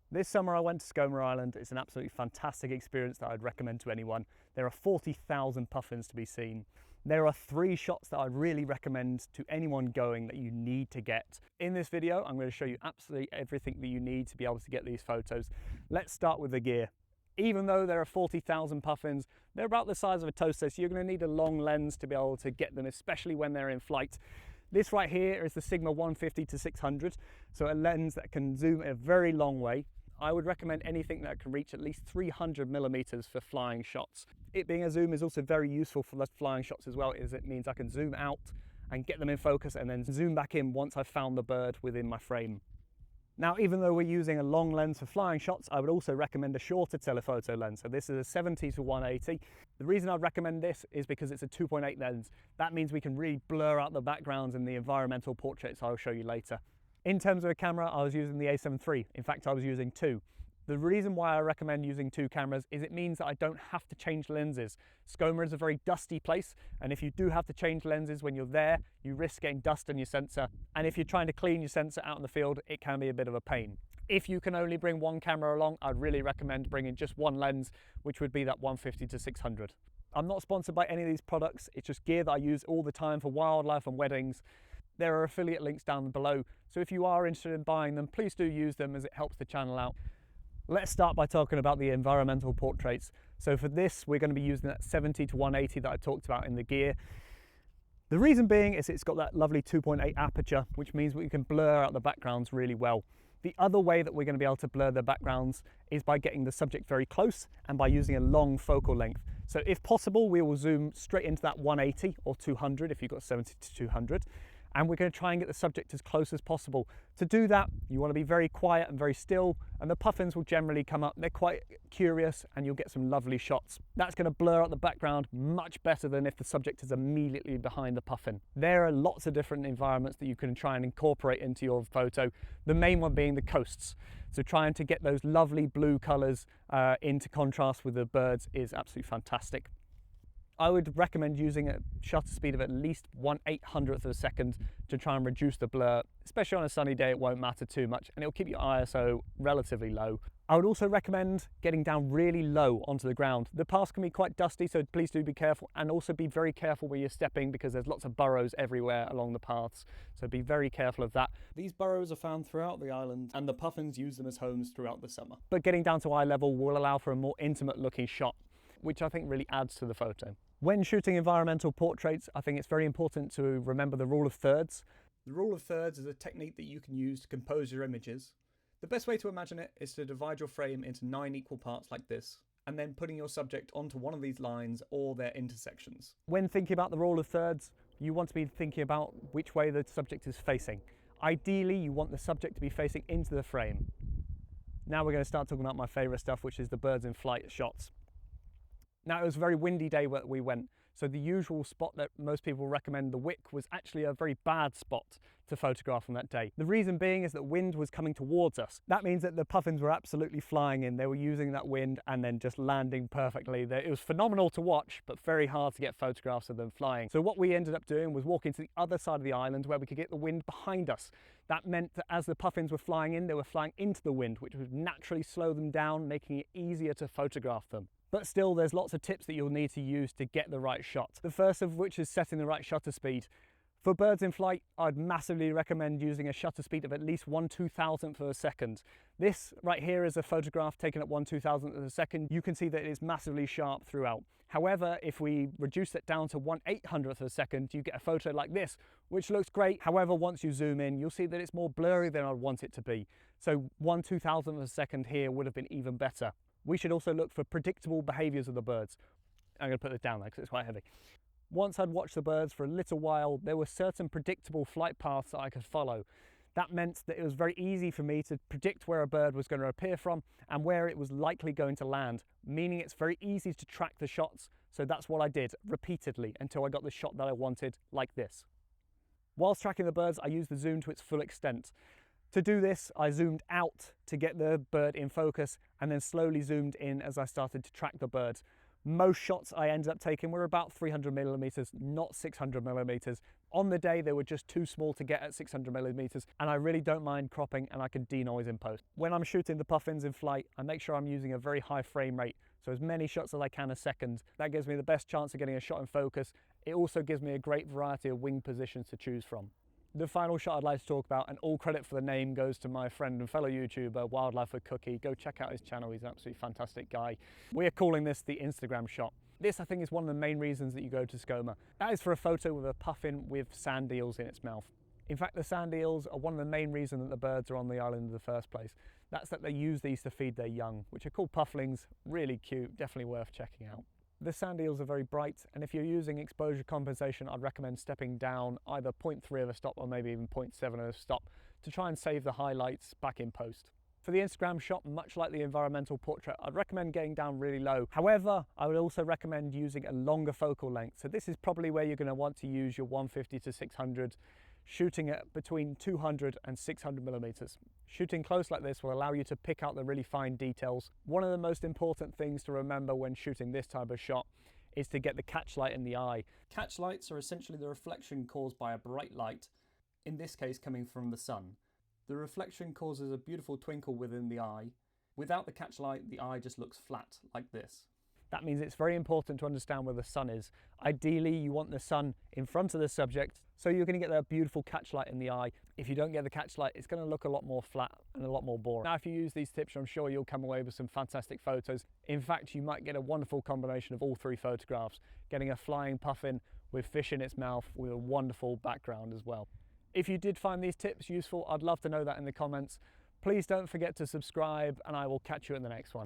This summer I went to Skomer Island. It's an absolutely fantastic experience that I'd recommend to anyone. There are 40,000 puffins to be seen. There are 3 shots that I'd really recommend to anyone going that you need to get. In this video, I'm going to show you absolutely everything that you need to be able to get these photos. Let's start with the gear. Even though there are 40,000 puffins, they're about the size of a toaster, so you're going to need a long lens to be able to get them, especially when they're in flight. This right here is the Sigma 150-600, so a lens that can zoom a very long way. I would recommend anything that can reach at least 300mm for flying shots. It being a zoom is also very useful for the flying shots as well, as it means I can zoom out and get them in focus and then zoom back in once I've found the bird within my frame. Now, even though we're using a long lens for flying shots, I would also recommend a shorter telephoto lens. So this is a 70-180. The reason I'd recommend this is because it's a 2.8 lens. That means we can really blur out the backgrounds in the environmental portraits I'll show you later. In terms of a camera, I was using the A7 III. In fact, I was using 2. The reason why I recommend using 2 cameras is it means that I don't have to change lenses. Skomer is a very dusty place, and if you do have to change lenses when you're there, you risk getting dust on your sensor. And if you're trying to clean your sensor out in the field, it can be a bit of a pain. If you can only bring 1 camera along, I'd really recommend bringing just 1 lens, which would be that 150-600. I'm not sponsored by any of these products. It's just gear that I use all the time for wildlife and weddings. There are affiliate links down below, so if you are interested in buying them, please do use them as it helps the channel out. Let's start by talking about the environmental portraits. So for this, we're going to be using that 70-180 that I talked about in the gear. The reason being is it's got that lovely 2.8 aperture, which means we can blur out the backgrounds really well. The other way that we're going to be able to blur the backgrounds is by getting the subject very close and by using a long focal length. So if possible, we will zoom straight into that 180 or 200 if you've got 70-200. And we're going to try and get the subject as close as possible. To do that, you want to be very quiet and very still, and the puffins will generally come up. They're quite curious and you'll get some lovely shots. That's going to blur out the background much better than if the subject is immediately behind the puffin. There are lots of different environments that you can try and incorporate into your photo, the main one being the coasts. So trying to get those lovely blue colours into contrast with the birds is absolutely fantastic. I would recommend using a shutter speed of at least 1/800th of a second to try and reduce the blur. Especially on a sunny day, it won't matter too much and it'll keep your ISO relatively low. I would also recommend getting down really low onto the ground. The paths can be quite dusty, so please do be careful, and also be very careful where you're stepping because there's lots of burrows everywhere along the paths, so be very careful of that. These burrows are found throughout the island and the puffins use them as homes throughout the summer. But getting down to eye level will allow for a more intimate looking shot, which I think really adds to the photo. When shooting environmental portraits, I think it's very important to remember the rule of thirds. The rule of thirds is a technique that you can use to compose your images. The best way to imagine it is to divide your frame into 9 equal parts like this, and then putting your subject onto one of these lines or their intersections. When thinking about the rule of thirds, you want to be thinking about which way the subject is facing. Ideally, you want the subject to be facing into the frame. Now we're going to start talking about my favourite stuff, which is the birds in flight shots. Now, it was a very windy day where we went, so the usual spot that most people recommend, the wick, was actually a very bad spot to photograph on that day. The reason being is that wind was coming towards us. That means that the puffins were absolutely flying in. They were using that wind and then just landing perfectly. It was phenomenal to watch, but very hard to get photographs of them flying. So what we ended up doing was walking to the other side of the island where we could get the wind behind us. That meant that as the puffins were flying in, they were flying into the wind, which would naturally slow them down, making it easier to photograph them. But still, there's lots of tips that you'll need to use to get the right shot. The first of which is setting the right shutter speed. For birds in flight, I'd massively recommend using a shutter speed of at least 1/2000th of a second. This right here is a photograph taken at 1/2000th of a second. You can see that it is massively sharp throughout. However, if we reduce it down to 1/800th of a second, you get a photo like this, which looks great. However, once you zoom in, you'll see that it's more blurry than I'd want it to be. So 1/2000th of a second here would have been even better. We should also look for predictable behaviours of the birds. I'm going to put this down there because it's quite heavy. Once I'd watched the birds for a little while, there were certain predictable flight paths that I could follow. That meant that it was very easy for me to predict where a bird was going to appear from and where it was likely going to land, meaning it's very easy to track the shots. So that's what I did repeatedly until I got the shot that I wanted, like this. Whilst tracking the birds, I used the zoom to its full extent. To do this, I zoomed out to get the bird in focus and then slowly zoomed in as I started to track the bird. Most shots I ended up taking were about 300mm, not 600mm. On the day, they were just too small to get at 600mm, and I really don't mind cropping, and I can denoise in post. When I'm shooting the puffins in flight, I make sure I'm using a very high frame rate, so as many shots as I can a second. That gives me the best chance of getting a shot in focus. It also gives me a great variety of wing positions to choose from. The final shot I'd like to talk about, and all credit for the name goes to my friend and fellow YouTuber, Wildlife with Cookie. Go check out his channel, he's an absolutely fantastic guy. We're calling this the Instagram shot. This, I think, is one of the main reasons that you go to Skomer. That is for a photo with a puffin with sand eels in its mouth. In fact, the sand eels are one of the main reasons that the birds are on the island in the first place. That's that they use these to feed their young, which are called pufflings. Really cute, definitely worth checking out. The sand eels are very bright, and if you're using exposure compensation, I'd recommend stepping down either 0.3 of a stop or maybe even 0.7 of a stop to try and save the highlights back in post. For the Instagram shot, much like the environmental portrait, I'd recommend getting down really low. However, I would also recommend using a longer focal length. So this is probably where you're going to want to use your 150 to 600, shooting at between 200 and 600mm. Shooting close like this will allow you to pick out the really fine details. One of the most important things to remember when shooting this type of shot is to get the catch light in the eye. Catch lights are essentially the reflection caused by a bright light, in this case coming from the sun. The reflection causes a beautiful twinkle within the eye. Without the catch light, the eye just looks flat, like this. That means it's very important to understand where the sun is. Ideally, you want the sun in front of the subject, so you're going to get that beautiful catch light in the eye. If you don't get the catch light, it's going to look a lot more flat and a lot more boring. Now, if you use these tips, I'm sure you'll come away with some fantastic photos. In fact, you might get a wonderful combination of all three photographs, getting a flying puffin with fish in its mouth with a wonderful background as well. If you did find these tips useful, I'd love to know that in the comments. Please don't forget to subscribe, and I will catch you in the next one.